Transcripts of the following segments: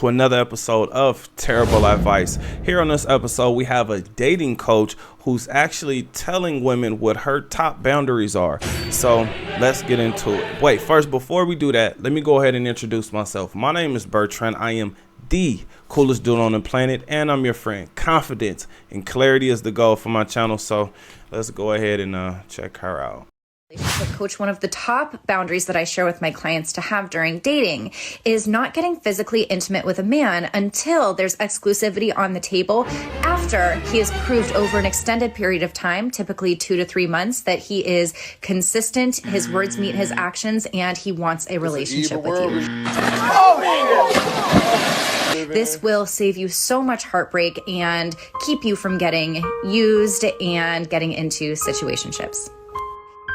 to another episode of Terrible Advice. Here on this episode, we have a dating coach who's actually telling women what her top boundaries are. So let's get into it. Wait, first, before we do that, let me go ahead and introduce myself. My name is Bertrand. I am the coolest dude on the planet, and I'm your friend. Confidence and clarity is the goal for my channel. So let's go ahead and check her out. Coach, one of the top boundaries that I share with my clients to have during dating is not getting physically intimate with a man until there's exclusivity on the table after he has proved over an extended period of time, typically 2 to 3 months, that he is consistent, his words meet his actions, and he wants a relationship with you. This will save you so much heartbreak and keep you from getting used and getting into situationships.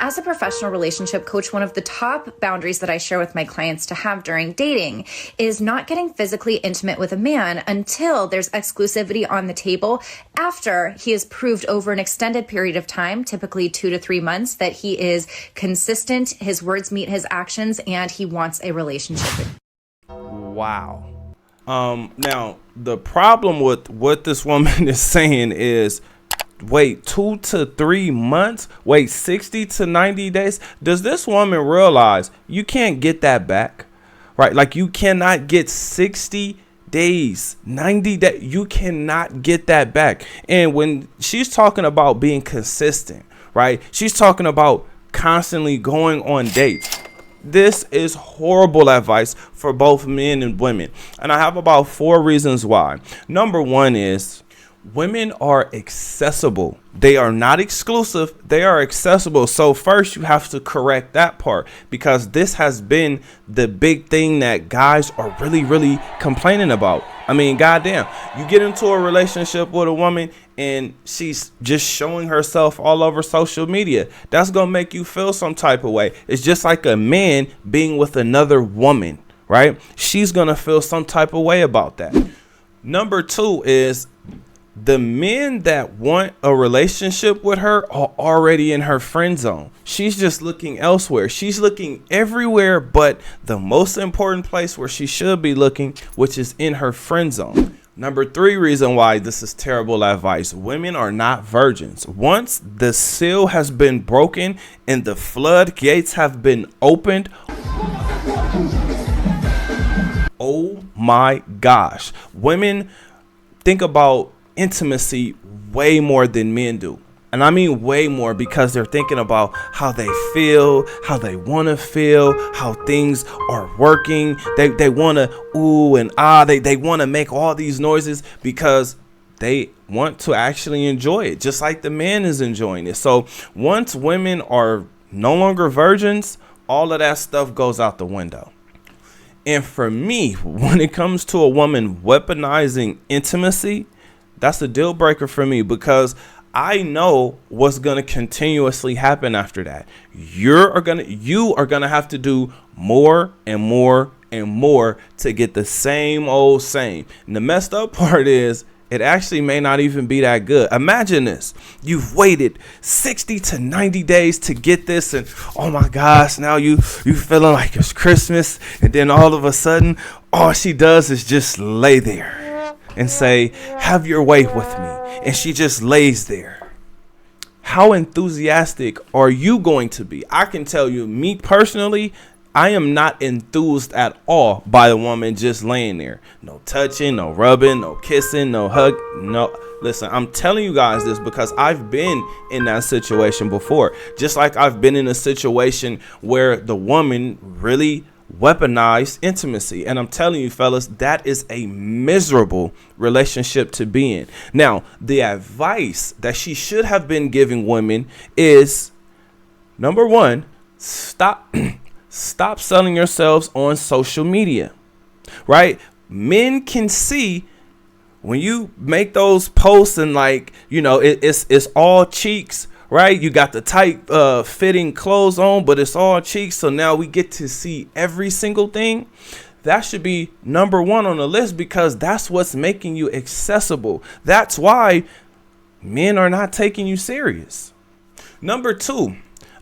As a professional relationship coach, one of the top boundaries that I share with my clients to have during dating is not getting physically intimate with a man until there's exclusivity on the table after he has proved over an extended period of time, typically 2 to 3 months, that he is consistent, his words meet his actions, and he wants a relationship with you. Wow. Now, the problem with what this woman is saying is, wait 2 to 3 months, wait 60 to 90 days. Does this woman realize you can't get that back, right? Like, you cannot get 60 days, 90 days. You cannot get that back. And when she's talking about being consistent, right, she's talking about constantly going on dates. This is horrible advice for both men and women. And I have about 4 reasons why. Number one is, women are accessible. They are not exclusive. They are accessible. So first, you have to correct that part, because this has been the big thing that guys are really complaining about. I mean, goddamn, you get into a relationship with a woman and she's just showing herself all over social media. That's going to make you feel some type of way. It's just like a man being with another woman, right? She's going to feel some type of way about that. Number 2 is, the men that want a relationship with her are already in her friend zone. She's just looking elsewhere. She's looking everywhere but the most important place where she should be looking, which is in her friend zone. Number 3 reason why this is terrible advice. Women are not virgins. Once the seal has been broken and the floodgates have been opened, oh my gosh, women think about intimacy way more than men do. And I mean way more, because they're thinking about how they feel, how they want to feel, how things are working. They want to ooh and ah. They want to make all these noises because they want to actually enjoy it, just like the man is enjoying it. So once women are no longer virgins, all of that stuff goes out the window. And for me, when it comes to a woman weaponizing intimacy, that's a deal breaker for me, because I know what's going to continuously happen after that. You are going to have to do more and more and more to get the same old same. And the messed up part is, it actually may not even be that good. Imagine this. You've waited 60 to 90 days to get this, and oh my gosh, now you feeling like it's Christmas, and then all of a sudden, all she does is just lay there and say, have your way with me. And she just lays there. How enthusiastic are you going to be? I can tell you, me personally, I am not enthused at all by a woman just laying there. No touching, no rubbing, no kissing, no hug. No, listen, I'm telling you guys this because I've been in that situation before. Just like I've been in a situation where the woman really weaponized intimacy. And I'm telling you, fellas, that is a miserable relationship to be in. Now, the advice that she should have been giving women is, number 1, stop selling yourselves on social media, right? Men can see when you make those posts and, like, you know, it's all cheeks, right? You got the tight fitting clothes on, but it's all cheeks. So now we get to see every single thing. That should be number 1 on the list, because that's what's making you accessible. That's why men are not taking you serious. Number 2,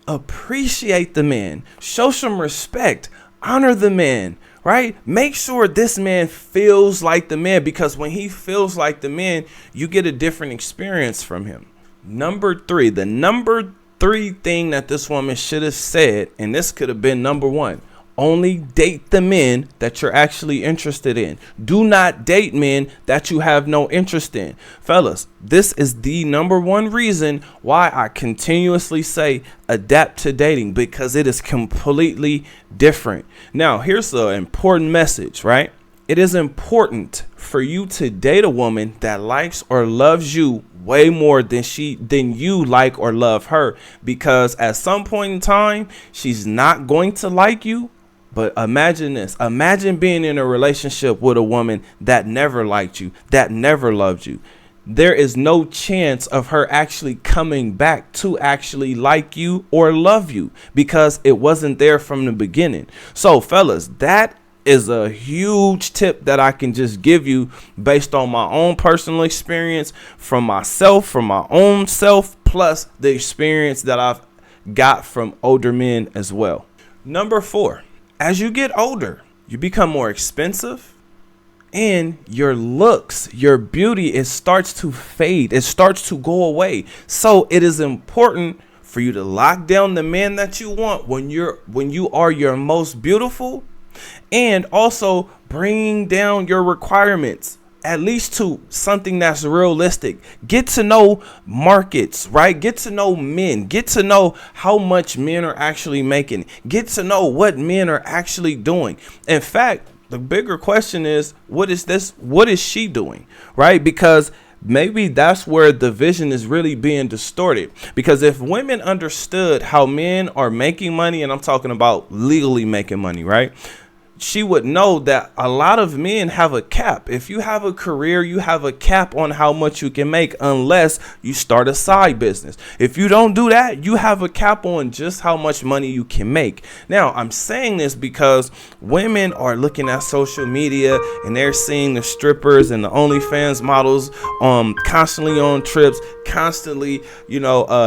appreciate the man. Show some respect. Honor the man, right? Make sure this man feels like the man, because when he feels like the man, you get a different experience from him. Number 3, the number 3 thing that this woman should have said, and this could have been number 1. Only date the men that you're actually interested in. Do not date men that you have no interest in. Fellas, this is the number 1 reason why I continuously say adapt to dating, because it is completely different. Now, here's the important message, right? It is important for you to date a woman that likes or loves you way more than you like or love her, because at some point in time, she's not going to like you. But imagine this. Imagine being in a relationship with a woman that never liked you, that never loved you. There is no chance of her actually coming back to actually like you or love you, because it wasn't there from the beginning. So, fellas, that is a huge tip that I can just give you based on my own personal experience, from myself, from my own self, plus the experience that I've got from older men as well. Number 4. As you get older, you become more expensive, and your looks, your beauty, it starts to fade. It starts to go away. So it is important for you to lock down the man that you want when you are your most beautiful, and also bringing down your requirements, at least to something that's realistic. Get to know markets, right? Get to know men. Get to know how much men are actually making. Get to know what men are actually doing. In fact, the bigger question is, what is she doing, right? Because maybe that's where the vision is really being distorted. Because if women understood how men are making money, and I'm talking about legally making money, right? She would know that a lot of men have a cap. If you have a career, you have a cap on how much you can make, unless you start a side business. If you don't do that, you have a cap on just how much money you can make. Now, I'm saying this because women are looking at social media and they're seeing the strippers and the OnlyFans models constantly on trips, constantly,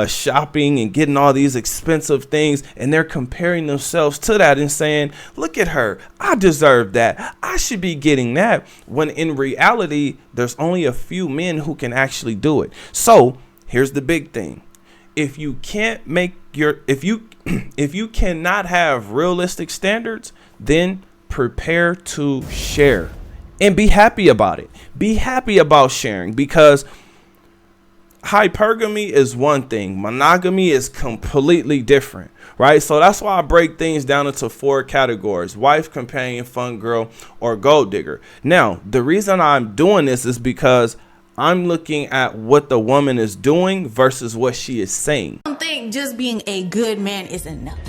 shopping and getting all these expensive things, and they're comparing themselves to that and saying, look at her, I deserve that, I should be getting that, when in reality there's only a few men who can actually do it. So here's the big thing. If you cannot have realistic standards, then prepare to share and be happy about it. Be happy about sharing, because hypergamy is one thing, monogamy is completely different, right? So that's why I break things down into 4 categories: wife, companion, fun girl, or gold digger. Now, the reason I'm doing this is because I'm looking at what the woman is doing versus what she is saying. I don't think just being a good man is enough.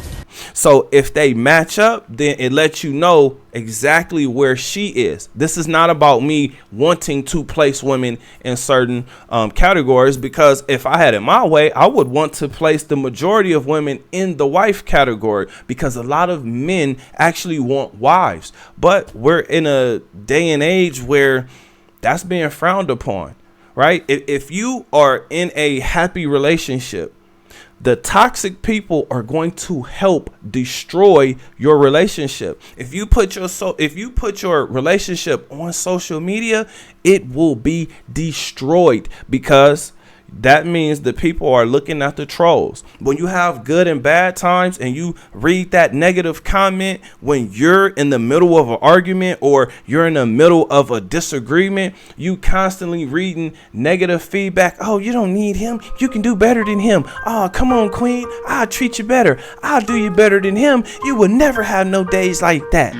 So if they match up, then it lets you know exactly where she is. This is not about me wanting to place women in certain categories, because if I had it my way, I would want to place the majority of women in the wife category, because a lot of men actually want wives. But we're in a day and age where that's being frowned upon, right? If you are in a happy relationship, the toxic people are going to help destroy your relationship. If you put your relationship on social media, it will be destroyed, because that means the people are looking at the trolls. When you have good and bad times and you read that negative comment when you're in the middle of an argument or you're in the middle of a disagreement, you constantly reading negative feedback. Oh, you don't need him. You can do better than him. Oh, come on, queen. I'll treat you better. I'll do you better than him. You will never have no days like that.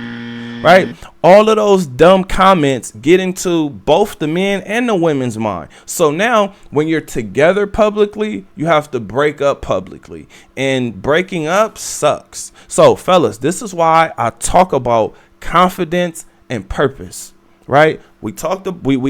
Right? All of those dumb comments get into both the men and the women's mind. So now when you're together publicly, you have to break up publicly, and breaking up sucks. So fellas, this is why I talk about confidence and purpose, right? We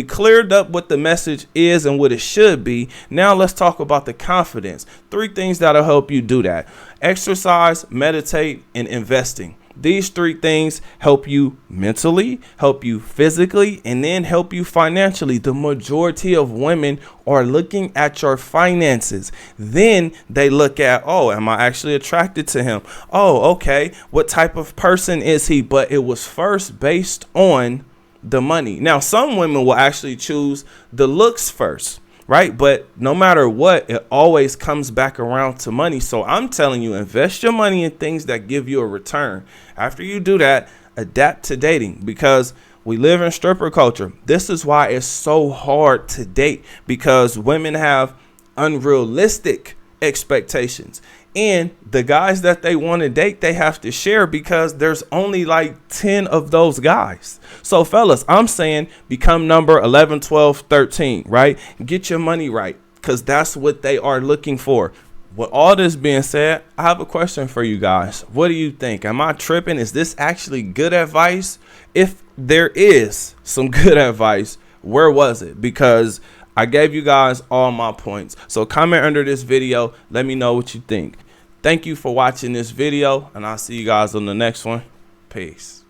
cleared up what the message is and what it should be. Now let's talk about the confidence. 3 things that'll help you do that: exercise, meditate, and investing. These 3 things help you mentally, help you physically, and then help you financially. The majority of women are looking at your finances. Then they look at, oh, am I actually attracted to him? Oh, okay. What type of person is he? But it was first based on the money. Now, some women will actually choose the looks first, right? But no matter what, it always comes back around to money. So I'm telling you, invest your money in things that give you a return. After you do that, adapt to dating, because we live in stripper culture. This is why it's so hard to date, because women have unrealistic expectations. And the guys that they want to date, they have to share, because there's only like 10 of those guys. So fellas, I'm saying become number 11, 12, 13, right? Get your money right, because that's what they are looking for. With all this being said, I have a question for you guys. What do you think? Am I tripping? Is this actually good advice? If there is some good advice, where was it? Because I gave you guys all my points. So comment under this video. Let me know what you think. Thank you for watching this video, and I'll see you guys on the next one. Peace.